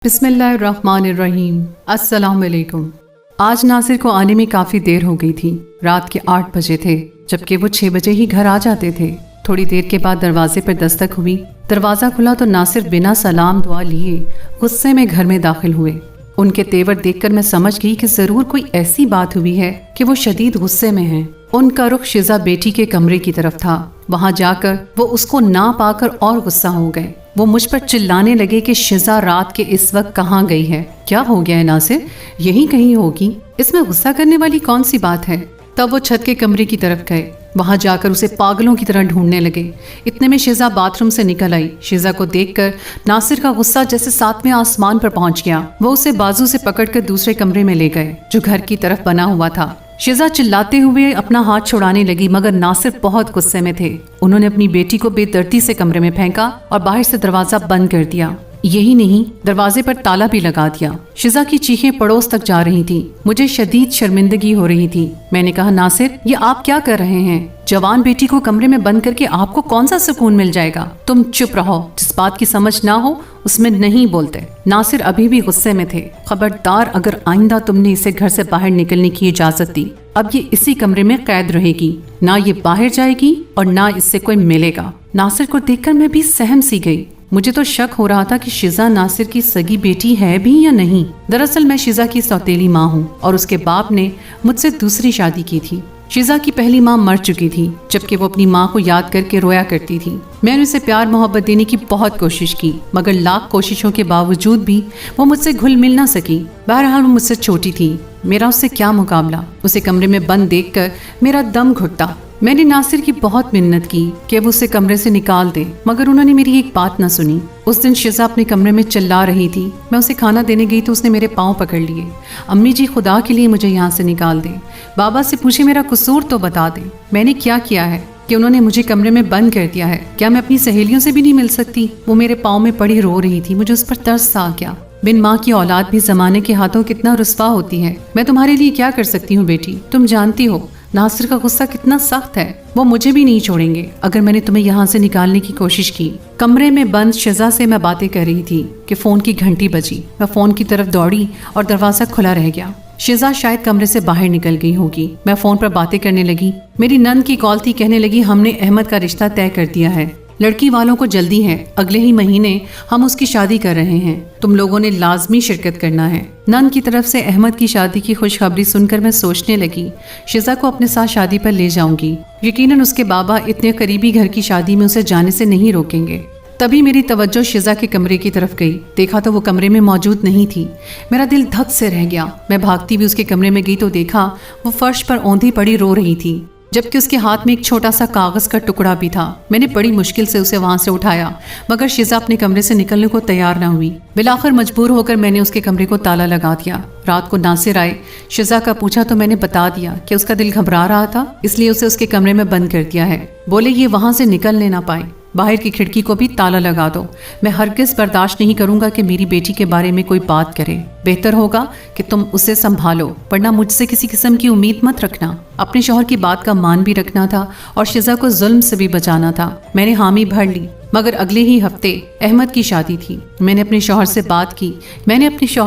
بسم اللہ الرحمن الرحیم۔ السلام علیکم۔ آج ناصر کو آنے میں کافی دیر ہو گئی تھی۔ رات کے 8 بجے تھے، جبکہ وہ 6 بجے ہی گھر آ جاتے تھے۔ تھوڑی دیر کے بعد دروازے پر دستک ہوئی۔ دروازہ کھلا تو ناصر بنا سلام دعا لیے غصے میں گھر میں داخل ہوئے۔ ان کے تیور دیکھ کر میں سمجھ گئی کہ ضرور کوئی ایسی بات ہوئی ہے کہ وہ شدید غصے میں ہیں۔ ان کا رخ شزا بیٹی کے کمرے کی طرف تھا۔ وہاں جا کر وہ اس کو نہ پا کر اور غصہ ہو گئے۔ وہ مجھ پر چلانے لگے کہ شزا رات کے اس وقت کہاں گئی ہے؟ کیا ہو گیا ہے ناصر؟ یہی کہیں ہوگی، اس میں غصہ کرنے والی کون سی بات ہے؟ تب وہ چھت کے کمرے کی طرف گئے۔ وہاں جا کر اسے پاگلوں کی طرح ڈھونڈنے لگے۔ اتنے میں شزا باتھ روم سے نکل آئی۔ شزا کو دیکھ کر ناصر کا غصہ جیسے 7ویں آسمان پر پہنچ گیا۔ وہ اسے بازو سے پکڑ کر دوسرے کمرے میں لے گئے جو گھر کی طرف بنا ہوا تھا۔ شزا چلاتے ہوئے اپنا ہاتھ چھڑانے لگی، مگر ناصر بہت غصے میں تھے۔ انہوں نے اپنی بیٹی کو بے دردی سے کمرے میں پھینکا اور باہر سے دروازہ بند کر دیا۔ یہی نہیں، دروازے پر تالا بھی لگا دیا۔ شزا کی چیخیں پڑوس تک جا رہی تھیں۔ مجھے شدید شرمندگی ہو رہی تھی۔ میں نے کہا، ناصر یہ آپ کیا کر رہے ہیں؟ جوان بیٹی کو کمرے میں بند کر کے آپ کو کون سا سکون مل جائے گا؟ تم چپ رہو، جس بات کی سمجھ نہ ہو اس میں نہیں بولتے۔ ناصر ابھی بھی غصے میں تھے۔ خبردار، اگر آئندہ تم نے اسے گھر سے باہر نکلنے کی اجازت دی، اب یہ اسی کمرے میں قید رہے گی، نہ یہ باہر جائے گی اور نہ اس سے کوئی ملے گا۔ ناصر کو دیکھ کر میں بھی سہم سی گئی۔ مجھے تو شک ہو رہا تھا کہ شزا ناصر کی سگی بیٹی ہے بھی یا نہیں۔ دراصل میں شزا کی سوتیلی ماں ہوں اور اس کے باپ نے مجھ سے دوسری شادی کی تھی۔ شزا کی پہلی ماں مر چکی تھی، جبکہ وہ اپنی ماں کو یاد کر کے رویا کرتی تھی۔ میں نے اسے پیار محبت دینے کی بہت کوشش کی، مگر لاکھ کوششوں کے باوجود بھی وہ مجھ سے گھل مل نہ سکی۔ بہرحال وہ مجھ سے چھوٹی تھی، میرا اس سے کیا مقابلہ؟ اسے کمرے میں بند دیکھ کر میرا دم گھٹتا۔ میں نے ناصر کی بہت منت کی کہ وہ اسے کمرے سے نکال دے، مگر انہوں نے میری ایک بات نہ سنی۔ اس دن شزا اپنے کمرے میں چلا رہی تھی۔ میں اسے کھانا دینے گئی تو اس نے میرے پاؤں پکڑ لیے۔ امی جی، خدا کے لیے مجھے یہاں سے نکال دے۔ بابا سے پوچھے میرا قصور تو بتا دے، میں نے کیا ہے کہ انہوں نے مجھے کمرے میں بند کر دیا ہے؟ کیا میں اپنی سہیلیوں سے بھی نہیں مل سکتی؟ وہ میرے پاؤں میں پڑی رو رہی تھی۔ مجھے اس پر ترس آ گیا۔ بن ماں کی اولاد بھی زمانے کے ہاتھوں کتنا رسوا ہوتی ہے۔ میں تمہارے لیے کیا کر سکتی ہوں بیٹی؟ تم جانتی ہو ناصر کا غصہ کتنا سخت ہے، وہ مجھے بھی نہیں چھوڑیں گے اگر میں نے تمہیں یہاں سے نکالنے کی کوشش کی۔ کمرے میں بند شزا سے میں باتیں کر رہی تھی کہ فون کی گھنٹی بجی۔ میں فون کی طرف دوڑی اور دروازہ کھلا رہ گیا۔ شزا شاید کمرے سے باہر نکل گئی ہوگی۔ میں فون پر باتیں کرنے لگی۔ میری نند کی کال تھی، کہنے لگی ہم نے احمد کا رشتہ طے کر دیا ہے، لڑکی والوں کو جلدی ہے، اگلے ہی مہینے ہم اس کی شادی کر رہے ہیں، تم لوگوں نے لازمی شرکت کرنا ہے۔ نند کی طرف سے احمد کی شادی کی خوشخبری سن کر میں سوچنے لگی، شزا کو اپنے ساتھ شادی پر لے جاؤں گی۔ یقیناً اس کے بابا اتنے قریبی گھر کی شادی میں اسے جانے سے نہیں روکیں گے۔ تبھی میری توجہ شزا کے کمرے کی طرف گئی۔ دیکھا تو وہ کمرے میں موجود نہیں تھی۔ میرا دل دھک سے رہ گیا۔ میں بھاگتی ہوئی اس کے کمرے میں گئی تو دیکھا وہ فرش پر اوندھی پڑی رو رہی تھی، جبکہ اس کے ہاتھ میں ایک چھوٹا سا کاغذ کا ٹکڑا بھی تھا۔ میں نے بڑی مشکل سے اسے وہاں سے اٹھایا، مگر شزا اپنے کمرے سے نکلنے کو تیار نہ ہوئی۔ بالآخر مجبور ہو کر میں نے اس کے کمرے کو تالا لگا دیا۔ رات کو ناصر آئے، شزا کا پوچھا تو میں نے بتا دیا کہ اس کا دل گھبرا رہا تھا، اس لیے اسے اس کے کمرے میں بند کر دیا ہے۔ بولے یہ وہاں سے نکلنے نہ پائے، باہر کی کھڑکی کو بھی تالا لگا دو۔ میں ہرگز برداشت نہیں کروں گا کہ میری بیٹی کے بارے میں کوئی بات کرے۔ بہتر ہوگا کہ تم اسے سنبھالو، ورنہ مجھ سے کسی قسم کی امید مت رکھنا۔ اپنے شوہر کی بات کا مان بھی رکھنا تھا اور شزا کو ظلم سے بھی بچانا تھا۔ میں نے حامی بھر لی، مگر اگلے ہی ہفتے احمد کی شادی تھی۔ میں نے اپنے شوہر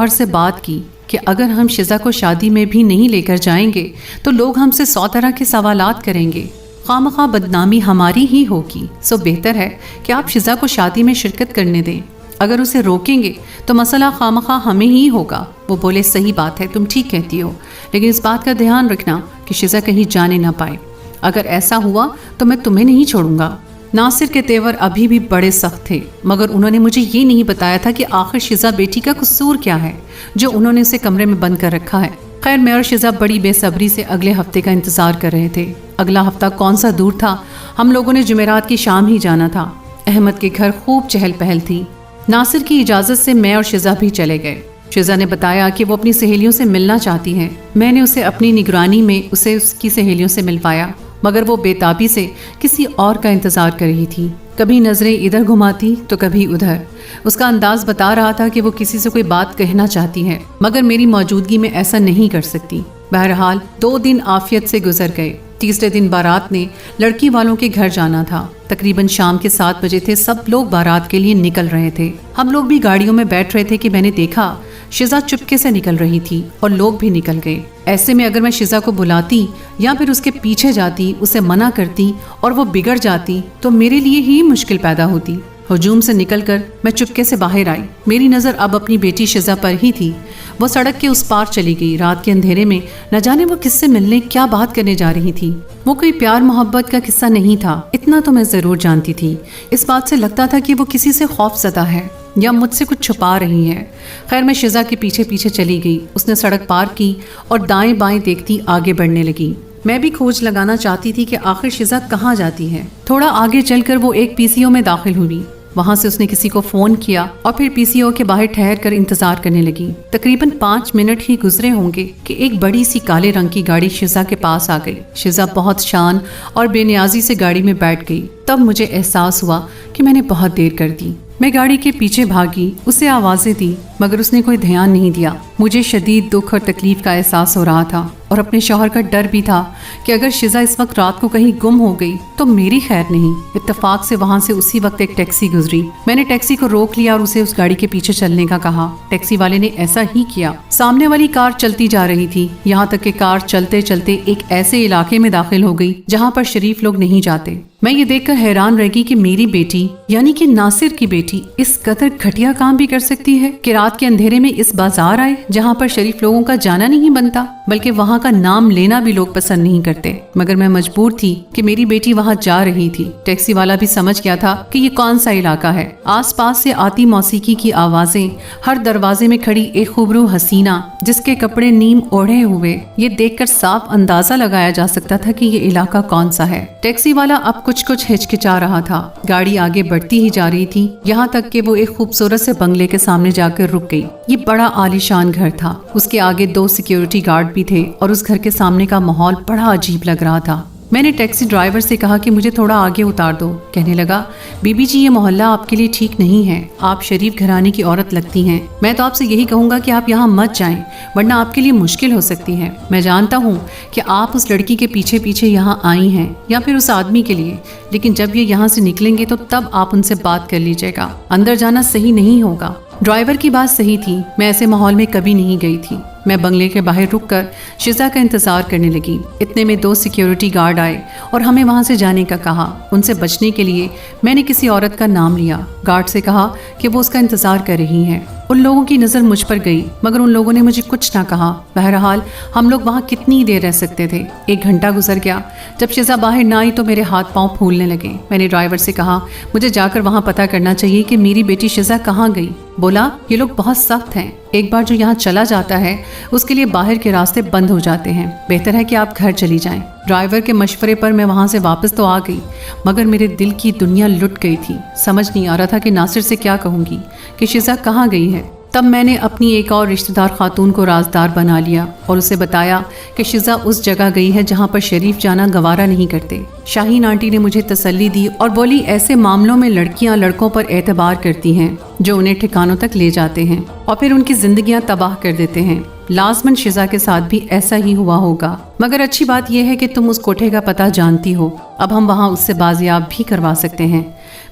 سے بات کی کہ اگر ہم شزا کو شادی میں بھی نہیں لے کر جائیں گے تو لوگ ہم سے 100 طرح کے سوالات کریں گے، خواہ بدنامی ہماری ہی ہوگی۔ سو بہتر ہے کہ آپ شزا کو شادی میں شرکت کرنے دیں۔ اگر اسے روکیں گے تو مسئلہ خواہ ہمیں ہی ہوگا۔ وہ بولے صحیح بات ہے، تم ٹھیک کہتی ہو، لیکن اس بات کا دھیان رکھنا کہ شزا کہیں جانے نہ پائے۔ اگر ایسا ہوا تو میں تمہیں نہیں چھوڑوں گا۔ ناصر کے تیور ابھی بھی بڑے سخت تھے، مگر انہوں نے مجھے یہ نہیں بتایا تھا کہ آخر شزا بیٹی کا قصور کیا ہے جو انہوں نے اسے کمرے میں بند کر رکھا ہے۔ خیر، میں اور شزا بڑی بے صبری سے اگلے ہفتے کا انتظار کر رہے تھے۔ اگلا ہفتہ کون سا دور تھا، ہم لوگوں نے جمعرات کی شام ہی جانا تھا۔ احمد کے گھر خوب چہل پہل تھی۔ ناصر کی اجازت سے میں اور شزا بھی چلے گئے۔ شزا نے بتایا کہ وہ اپنی سہیلیوں سے ملنا چاہتی ہے۔ میں نے اسے اپنی نگرانی میں اسے اس کی سہیلیوں سے ملوایا، مگر وہ بے تابی سے کسی اور کا انتظار کر رہی تھی۔ کبھی نظریں ادھر گھماتی تو کبھی ادھر۔ اس کا انداز بتا رہا تھا کہ وہ کسی سے کوئی بات کہنا چاہتی ہے، مگر میری موجودگی میں ایسا نہیں کر سکتی۔ بہرحال 2 دن عافیت سے گزر گئے۔ تیسرے دن بارات نے لڑکی والوں کے گھر جانا تھا۔ तकरीबन शाम के 7 बजे थे। सब लोग बारात के लिए निकल रहे थे। हम लोग भी गाड़ियों में बैठ रहे थे कि मैंने देखा शिजा चुपके से निकल रही थी और लोग भी निकल गए। ऐसे में अगर मैं शिजा को बुलाती या फिर उसके पीछे जाती, उसे मना करती और वो बिगड़ जाती तो मेरे लिए ही मुश्किल पैदा होती। हजूम से निकलकर मैं चुपके से बाहर आई। मेरी नज़र अब अपनी बेटी शिजा पर ही थी। वो सड़क के उस पार चली गई। रात के अंधेरे में न जाने वो किससे मिलने, क्या बात करने जा रही थी। वो कोई प्यार मोहब्बत का किस्सा नहीं था, इतना तो मैं जरूर जानती थी। इस बात से लगता था कि वो किसी से खौफजदा है या मुझसे कुछ छुपा रही है। खैर मैं शिजा के पीछे पीछे चली गई। उसने सड़क पार की और दाएं बाएं देखती आगे बढ़ने लगी। मैं भी खोज लगाना चाहती थी कि आखिर शिजा कहाँ जाती है। थोड़ा आगे चलकर वो एक पीसीओ में दाखिल हुई। वहां से उसने किसी को फोन किया और फिर पीसीओ के बाहर ठहर कर इंतजार करने लगी। तकरीबन 5 मिनट ही गुजरे होंगे कि एक बड़ी सी काले रंग की गाड़ी शिजा के पास आ गई। शिजा बहुत शान और बेनियाजी से गाड़ी में बैठ गई। तब मुझे एहसास हुआ कि मैंने बहुत देर कर दी। मैं गाड़ी के पीछे भागी, उसे आवाजें दी मगर उसने कोई ध्यान नहीं दिया। मुझे शदीद दुख और तकलीफ का एहसास हो रहा था और अपने शौहर का डर भी था कि अगर शिजा इस वक्त रात को कहीं गुम हो गई तो मेरी खैर नहीं। इत्तेफाक से वहां से उसी वक्त एक टैक्सी गुजरी। मैंने टैक्सी को रोक लिया और उसे उस गाड़ी के पीछे चलने का कहा। टैक्सी वाले ने ऐसा ही किया। सामने वाली कार चलती जा रही थी, यहाँ तक कि कार चलते चलते एक ऐसे इलाके में दाखिल हो गई जहाँ पर शरीफ लोग नहीं जाते। मैं ये देखकर हैरान रह गई कि मेरी बेटी यानी कि नासिर की बेटी इस कदर घटिया काम भी कर सकती है कि रात के अंधेरे में इस बाजार आए जहाँ पर शरीफ लोगों का जाना नहीं बनता, बल्कि वहाँ का नाम लेना भी लोग पसंद नहीं करते। मगर मैं मजबूर थी कि मेरी बेटी वहाँ जा रही थी। टैक्सी वाला भी समझ गया था कि ये कौन सा इलाका है। आसपास से आती मौसीकी की आवाजें, हर दरवाजे में खड़ी एक खूबरू हसीना जिसके कपड़े नीम ओढ़े हुए, ये देखकर साफ अंदाजा लगाया जा सकता था कि ये इलाका कौन सा है। टैक्सी वाला अब कुछ हिचकिचा रहा था। गाड़ी आगे बढ़ती ही जा रही थी, यहाँ तक कि वो एक खूबसूरत से बंगले के सामने जाकर रुक गई। ये बड़ा आलीशान घर था। उसके आगे 2 सिक्योरिटी गार्ड भी थे और उस घर के सामने का माहौल बड़ा अजीब लग रहा था। मैंने टैक्सी ड्राइवर से कहा कि मुझे थोड़ा आगे उतार दो। कहने लगा, बीबी जी ये मोहल्ला आपके लिए ठीक नहीं है, आप शरीफ घराने की औरत लगती हैं। मैं तो आपसे यही कहूँगा कि आप यहाँ मत जाएं, वरना आपके लिए मुश्किल हो सकती है। मैं जानता हूँ कि आप उस लड़की के पीछे पीछे यहाँ आई हैं या फिर उस आदमी के लिए, लेकिन जब ये यहाँ से निकलेंगे तो तब आप उनसे बात कर लीजिएगा। अंदर जाना सही नहीं होगा। ड्राइवर की बात सही थी। मैं ऐसे माहौल में कभी नहीं गई थी। मैं बंगले के बाहर रुककर शिजा का इंतजार करने लगी। इतने में 2 सिक्योरिटी गार्ड आए और हमें वहां से जाने का कहा। उनसे बचने के लिए मैंने किसी औरत का नाम लिया। गार्ड से कहा कि वो उसका इंतजार कर रही है। उन लोगों की नज़र मुझ पर गई मगर उन लोगों ने मुझे कुछ ना कहा। बहरहाल हम लोग वहाँ कितनी देर रह सकते थे। 1 घंटा गुजर गया। जब शिजा बाहर ना आई तो मेरे हाथ पांव फूलने लगे। मैंने ड्राइवर से कहा, मुझे जाकर वहाँ पता करना चाहिए कि मेरी बेटी शिजा कहाँ गई। बोला, ये लोग बहुत सख्त हैं, एक बार जो यहाँ चला जाता है उसके लिए बाहर के रास्ते बंद हो जाते हैं। बेहतर है कि आप घर चली जाएं। ड्राइवर के मशवरे पर मैं वहाँ से वापस तो आ गई मगर मेरे दिल की दुनिया लुट गई थी। समझ नहीं आ रहा था कि नासिर से क्या कहूँगी कि शिजा कहाँ गई है। तब मैंने अपनी एक और रिश्तेदार खातून को राजदार बना लिया और उसे बताया कि शिजा उस जगह गई है जहाँ पर शरीफ जाना गवारा नहीं करते। शाहीन आंटी ने मुझे तसल्ली दी और बोली, ऐसे मामलों में लड़कियाँ लड़कों पर एतबार करती हैं जो उन्हें ठिकानों तक ले जाते हैं और फिर उनकी जिंदगियां तबाह कर देते हैं। लाजमन शिजा के साथ भी ऐसा ही हुआ होगा। मगर अच्छी बात यह है कि तुम उस कोठे का पता जानती हो। अब हम वहाँ उससे बाजियाब भी करवा सकते हैं,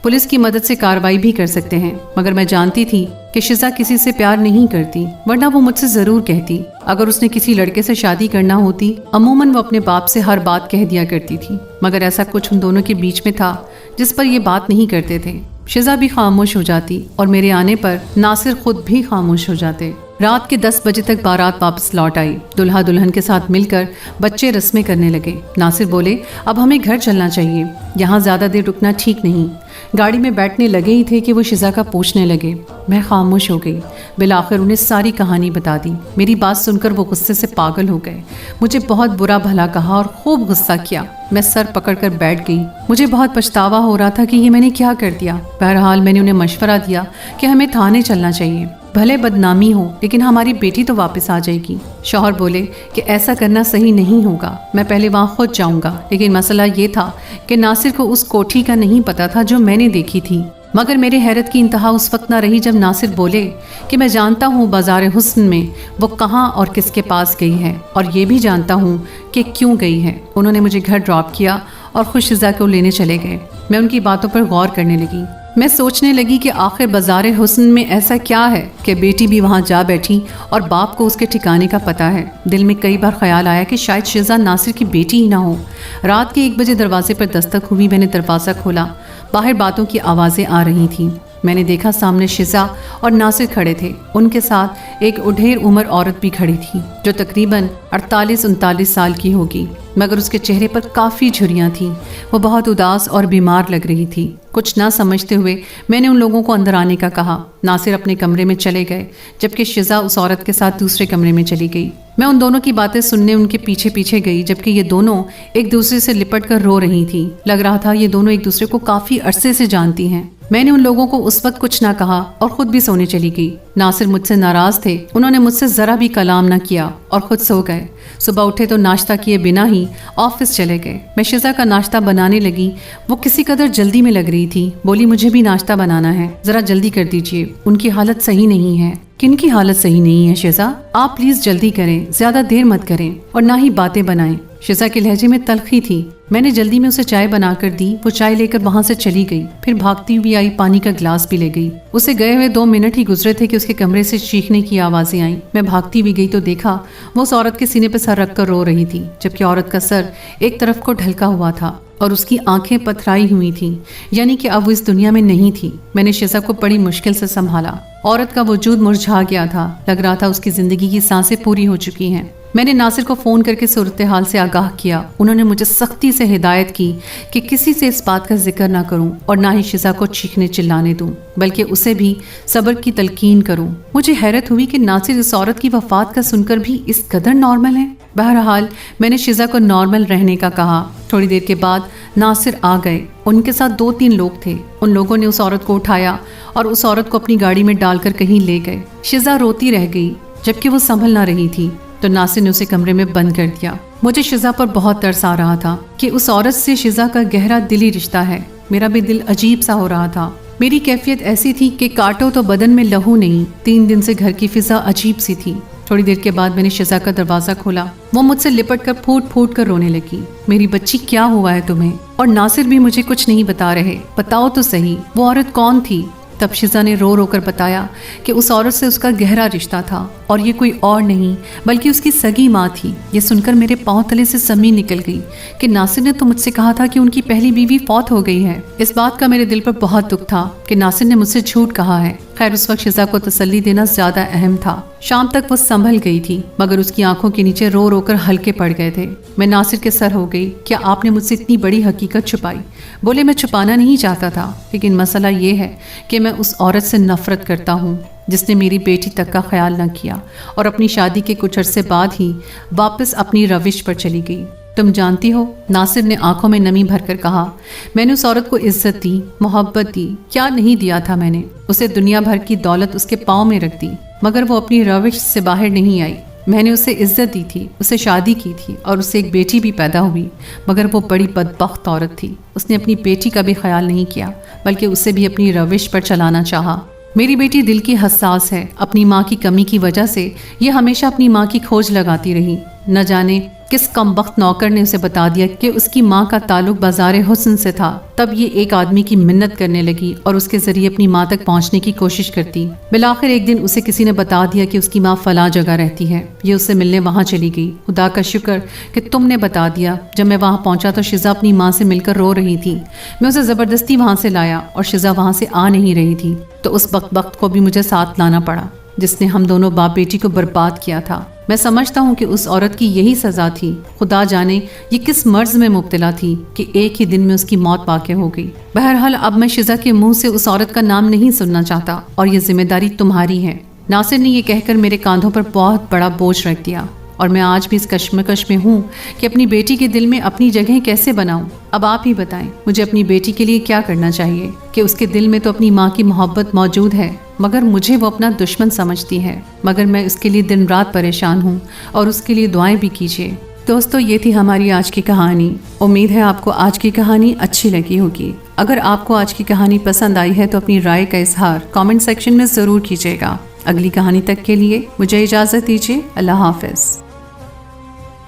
पुलिस की मदद से कार्रवाई भी कर सकते हैं। मगर मैं जानती थी कि शिजा किसी से प्यार नहीं करती, वरना वो मुझसे जरूर कहती। अगर उसने किसी लड़के से शादी करना होती, अमूमन वो अपने बाप से हर बात कह दिया करती थी। मगर ऐसा कुछ उन दोनों के बीच में था जिस पर ये बात नहीं करते थे। शिजा भी खामोश हो जाती और मेरे आने पर नासिर खुद भी खामोश हो जाते। रात के 10 बजे तक बारात वापस लौट आई। दुल्हा दुल्हन के साथ मिलकर बच्चे रस्में करने लगे। नासिर बोले, अब हमें घर चलना चाहिए, यहाँ ज़्यादा देर रुकना ठीक नहीं। गाड़ी में बैठने लगे ही थे कि वो शिजा का पूछने लगे। मैं खामोश हो गई। बिलाखिर उन्हें सारी कहानी बता दी। मेरी बात सुनकर वो गुस्से से पागल हो गए। मुझे बहुत बुरा भला कहा और खूब गुस्सा किया। मैं सर पकड़कर बैठ गई। मुझे बहुत पछतावा हो रहा था कि ये मैंने क्या कर दिया। बहरहाल मैंने उन्हें मशवरा दिया कि हमें थाने चलना चाहिए, भले बदनामी हो लेकिन हमारी बेटी तो वापस आ जाएगी। शौहर बोले कि ऐसा करना सही नहीं होगा, मैं पहले वहाँ खुद जाऊँगा। लेकिन मसला ये था कि नासिर को उस कोठी का नहीं पता था जो मैंने देखी थी। मगर मेरे हैरत की इंतहा उस वक्त न रही जब नासिर बोले कि मैं जानता हूँ बाजार हुस्न में वो कहाँ और किसके पास गई है और ये भी जानता हूँ कि क्यों गई है। उन्होंने मुझे घर ड्रॉप किया और खुश शिजा को लेने चले गए। मैं उनकी बातों पर गौर करने लगी। मैं सोचने लगी कि आखिर बाज़ार हुस्न में ऐसा क्या है कि बेटी भी वहाँ जा बैठी और बाप को उसके ठिकाने का पता है। दिल में कई बार ख्याल आया कि शायद शिजा नासिर की बेटी ही ना हो। रात के 1 बजे दरवाजे पर दस्तक हुई। मैंने दरवाज़ा खोला। बाहर बातों की आवाज़ें आ रही थीं। मैंने देखा सामने शिजा और नासिर खड़े थे। उनके साथ एक उढेर उम्र औरत भी खड़ी थी जो तकरीबन 48-39 साल की होगी, मगर उसके चेहरे पर काफ़ी झुर्रियाँ थीं। वो बहुत उदास और बीमार लग रही थी। कुछ ना समझते हुए मैंने उन लोगों को अंदर आने का कहा। नासिर अपने कमरे में चले गए जबकि शिजा उस औरत के साथ दूसरे कमरे में चली गई। मैं उन दोनों की बातें सुनने उनके पीछे पीछे गई जबकि ये दोनों एक दूसरे से लिपट कर रो रही थीं। लग रहा था ये दोनों एक दूसरे को काफ़ी अरसे से जानती हैं। मैंने उन लोगों को उस वक्त कुछ ना कहा और खुद भी सोने चली गई। नासिर मुझसे नाराज थे। उन्होंने मुझसे ज़रा भी कलाम न किया और खुद सो गए। सुबह उठे तो नाश्ता किए बिना ही ऑफिस चले गए। मैं शिजा का नाश्ता बनाने लगी। वो किसी कदर जल्दी में लग रही थी। बोली, मुझे भी नाश्ता बनाना है, ज़रा जल्दी कर दीजिए, उनकी हालत सही नहीं है। किनकी हालत सही नहीं है शिजा? आप प्लीज़ जल्दी करें, ज़्यादा देर मत करें और ना ही बातें बनाएं। शिजा के लहजे में तलखी थी। मैंने जल्दी में उसे चाय बनाकर दी। वो चाय लेकर वहां से चली गई। फिर भागती हुई आई, पानी का गिलास भी ले गई। उसे गए हुए 2 मिनट ही गुजरे थे कि उसके कमरे से चीखने की आवाजें आईं। मैं भागती हुई गई तो देखा वो उस औरत के सीने पर सर रखकर रो रही थी, जबकि औरत का सर एक तरफ को ढलका हुआ था और उसकी आंखें पथराई हुई थीं, यानी कि अब वो इस दुनिया में नहीं थी। मैंने शिजा को बड़ी मुश्किल से संभाला। औरत का वजूद मुरझा गया था। लग रहा था उसकी जिंदगी की सांसें पूरी हो चुकी हैं। मैंने नासिर को फ़ोन करके सूरत हाल से आगाह किया। उन्होंने मुझे सख्ती से हिदायत की कि किसी से इस बात का जिक्र ना करूं और ना ही शिजा को चीखने चिल्लाने दूं, बल्कि उसे भी सब्र की तलकीन करूं। मुझे हैरत हुई कि नासिर इस औरत की वफ़ात का सुनकर भी इस कदर नॉर्मल है। बहरहाल मैंने शिजा को नॉर्मल रहने का कहा। थोड़ी देर के बाद नासिर आ गए। उनके साथ 2-3 लोग थे। उन लोगों ने उस औरत को उठाया और उस औरत को अपनी गाड़ी में डालकर कहीं ले गए। शिजा रोती रह गई जबकि वो संभल ना रही थी, तो नासिर ने उसे कमरे में बंद कर दिया। मुझे शिजा पर बहुत तरस आ रहा था कि उस औरत से शिजा का गहरा दिली रिश्ता है। मेरा भी दिल अजीब सा हो रहा था। मेरी कैफियत ऐसी थी कि काटो तो बदन में लहू नहीं। 3 दिन से घर की फिजा अजीब सी थी। थोड़ी देर के बाद मैंने शिजा का दरवाजा खोला। वो मुझसे लिपट कर फूट फूट कर रोने लगी। मेरी बच्ची, क्या हुआ है तुम्हें? और नासिर भी मुझे कुछ नहीं बता रहे। बताओ तो सही, वो औरत कौन थी? तब शिजा ने रो रो कर बताया कि उस औरत से उसका गहरा रिश्ता था और ये कोई और नहीं बल्कि उसकी सगी माँ थी। ये सुनकर मेरे पांव तले से ज़मीन निकल गई कि नासिर ने तो मुझसे कहा था कि उनकी पहली बीवी फौत हो गई है। इस बात का मेरे दिल पर बहुत दुख था कि नासिर ने मुझसे झूठ कहा है। खैर, उस वक्त शिजा को तसल्ली देना ज़्यादा अहम था। शाम तक वो संभल गई थी, मगर उसकी आंखों के नीचे रो रो कर हल्के पड़ गए थे। मैं नासिर के सर हो गई। क्या आपने मुझसे इतनी बड़ी हकीकत छुपाई? बोले, मैं छुपाना नहीं चाहता था, लेकिन मसला ये है कि मैं उस औरत से नफरत करता हूँ जिसने मेरी बेटी तक का ख्याल न किया और अपनी शादी के कुछ अरसे बाद ही वापस अपनी रविश पर चली गई। तुम जानती हो, नासिर ने आंखों में नमी भरकर कहा, मैंने उस औरत को इज्जत दी, मोहब्बत दी। क्या नहीं दिया था मैंने? उसे दुनिया भर की दौलत उसके पाँव में रख दी, मगर वो अपनी रविश से बाहर नहीं आई। मैंने उसे इज्जत दी थी, उसे शादी की थी और उससे एक बेटी भी पैदा हुई, मगर वो बड़ी बदबख्त औरत थी। उसने अपनी बेटी का भी ख्याल नहीं किया, बल्कि उसे भी अपनी रविश पर चलाना चाहा। मेरी बेटी दिल की हसास है। अपनी माँ की कमी की वजह से ये हमेशा अपनी माँ की खोज लगाती रही। न जाने किस कमबख्त नौकर ने उसे बता दिया कि उसकी माँ का ताल्लुक बाजार हुस्न से था। तब ये एक आदमी की मिन्नत करने लगी और उसके जरिए अपनी माँ तक पहुँचने की कोशिश करती। बिलाखिर एक दिन उसे किसी ने बता दिया कि उसकी माँ फला जगह रहती है। ये उससे मिलने वहाँ चली गई। खुदा का शुक्र कि तुमने बता दिया। जब मैं वहाँ पहुँचा तो शिजा अपनी माँ से मिलकर रो रही थी। मैं उसे ज़बरदस्ती वहाँ से लाया और शिजा वहाँ से आ नहीं रही थी, तो उस बख्त को भी मुझे साथ लाना पड़ा जिसने हम दोनों बाप बेटी को बर्बाद किया था। मैं समझता हूँ कि उस औरत की यही सज़ा थी। खुदा जाने ये किस मर्ज में मुब्तला थी कि एक ही दिन में उसकी मौत वाक़ हो गई। बहरहाल अब मैं शिजा के मुंह से उस औरत का नाम नहीं सुनना चाहता और ये जिम्मेदारी तुम्हारी है। नासिर ने यह कहकर मेरे कांधों पर बहुत बड़ा बोझ रख दिया और मैं आज भी इस कश्मकश में हूँ कि अपनी बेटी के दिल में अपनी जगह कैसे बनाऊं। अब आप ही बताएं, मुझे अपनी बेटी के लिए क्या करना चाहिए कि उसके दिल में तो अपनी माँ की मोहब्बत मौजूद है, मगर मुझे वो अपना दुश्मन समझती है। मगर मैं उसके लिए दिन रात परेशान हूँ और उसके लिए दुआएं भी कीजिए। दोस्तों, ये थी हमारी आज की कहानी। उम्मीद है आपको आज की कहानी अच्छी लगी होगी। अगर आपको आज की कहानी पसंद आई है तो अपनी राय का इजहार कमेंट सेक्शन में ज़रूर कीजिएगा। अगली कहानी तक के लिए मुझे इजाज़त दीजिए। अल्लाह हाफ़िज़।